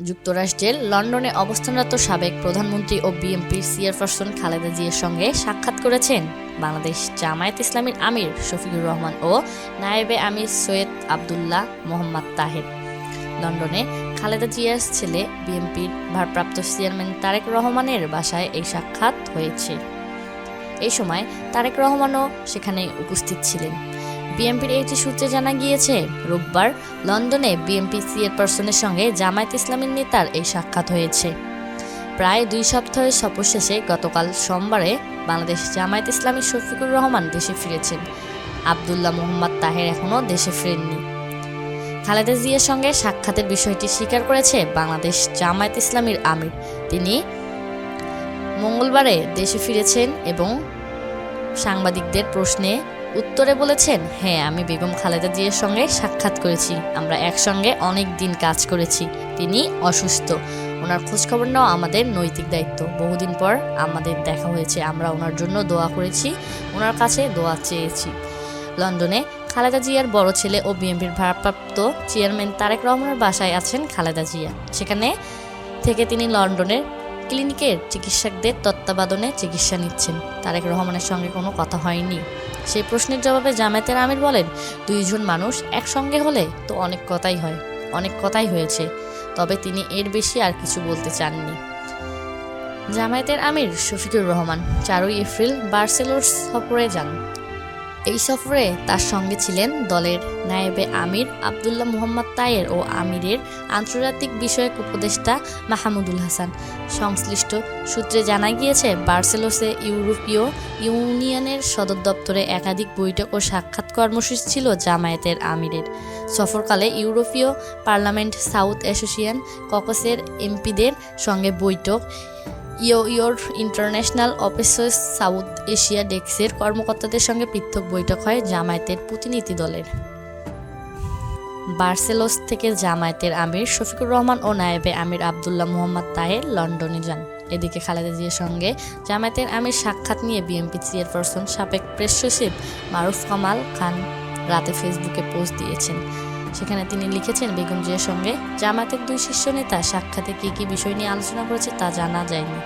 যুক্তরাষ্ট্রের লন্ডনে অবস্থানরত সাবেক প্রধানমন্ত্রী ও বিএনপির চেয়ারপারসন খালেদা জিয়ার সঙ্গে সাক্ষাৎ করেছেন বাংলাদেশ জামায়াত ইসলামীর আমির শফিকুর রহমান ও নায়েবে আমির সৈয়দ আবদুল্লাহ মোহাম্মদ তাহের। লন্ডনে খালেদা জিয়ার ছেলে বিএনপির ভারপ্রাপ্ত চেয়ারম্যান তারেক রহমানের বাসায় এই সাক্ষাৎ হয়েছে। এই সময় তারেক রহমানও সেখানে উপস্থিত ছিলেন। বিএনপির একটি সূত্রে জানা গিয়েছে, রোববার লন্ডনে বিএনপি চেয়ারপারসনের সঙ্গে জামায়াত ইসলামীর নেতার এই সাক্ষাৎ হয়েছে। প্রায় 2 সপ্তাহের সফর শেষে গতকাল সোমবারে বাংলাদেশ জামায়াত ইসলামীর শফিকুর রহমান দেশে ফিরেছেন। আবদুল্লাহ মোহাম্মদ তাহের এখনও দেশে ফেরেননি। খালেদা জিয়ার সঙ্গে সাক্ষাতের বিষয়টি স্বীকার করেছে বাংলাদেশ জামায়াত ইসলামীর আমির। তিনি মঙ্গলবারে দেশে ফিরেছেন এবং সাংবাদিকদের প্রশ্নে উত্তরে বলেছেন, হ্যাঁ, আমি বেগম খালেদা জিয়ার সঙ্গে সাক্ষাৎ করেছি। আমরা একসঙ্গে অনেক দিন কাজ করেছি। তিনি অসুস্থ, ওনার খোঁজখবর নেওয়া আমাদের নৈতিক দায়িত্ব। বহুদিন পর আমাদের দেখা হয়েছে, আমরা ওনার জন্য দোয়া করেছি, ওনার কাছে দোয়া চেয়েছি। লন্ডনে খালেদা জিয়ার বড় ছেলে ও বিএনপির ভারপ্রাপ্ত চেয়ারম্যান তারেক রহমানের বাসায় আছেন খালেদা জিয়া। সেখানে থেকে তিনি লন্ডনের ক্লিনিকের চিকিৎসকদের তত্ত্বাবধানে চিকিৎসা নিচ্ছেন। তারেক রহমানের সঙ্গে কোনো কথা হয়নি। সেই প্রশ্নের জবাবে জামায়াতের আমির বলেন, 2 জন মানুষ একসঙ্গে হলে তো অনেক কথাই হয়, অনেক কথাই হয়েছে, তবে তিনি এর বেশি আর কিছু বলতে চাননি। জামায়াতের আমির শফিকুর রহমান 4 এপ্রিল বার্সেলোনা সফরে যান। এই সফরে তার সঙ্গে ছিলেন দলের নায়েবে আমির আবদুল্লাহ মোহাম্মদ তাহের ও আমিরের আন্তর্জাতিক বিষয়ক উপদেষ্টা মাহমুদুল হাসান। সংশ্লিষ্ট সূত্রে জানা গিয়েছে, বার্সেলোনায় ইউরোপীয় ইউনিয়নের সদর দপ্তরে একাধিক বৈঠক ও সাক্ষাৎ কর্মসূচি ছিল জামায়াতের আমিরের। সফরকালে ইউরোপীয় পার্লামেন্ট, সাউথ এশিয়ান ককেসের এমপিদের সঙ্গে বৈঠক, your international offices south Asia ডেস্কের কর্মকর্তাদের সঙ্গে পৃথক বৈঠক হয় জামায়াতের প্রতিনিধি দলের। বার্সেলোনা থেকে জামায়াতের আমির শফিকুর রহমান ও নায়েবে আমির আবদুল্লাহ মোহাম্মদ তাহের লন্ডনে যান। এদিকে খালেদা জিয়ার সঙ্গে জামায়াতের আমির সাক্ষাৎ নিয়ে বিএনপি চেয়ারপারসন সাবেক প্রেস সচিব মারুফ কামাল খান রাতে ফেসবুকে পোস্ট দিয়েছেন। সেখানে তিনি লিখেছেন, বেগম জিয়ার সঙ্গে জামায়াতের 2 শীর্ষ নেতা সাক্ষাতে কী কী বিষয় নিয়ে আলোচনা করেছে তা জানা যায়নি।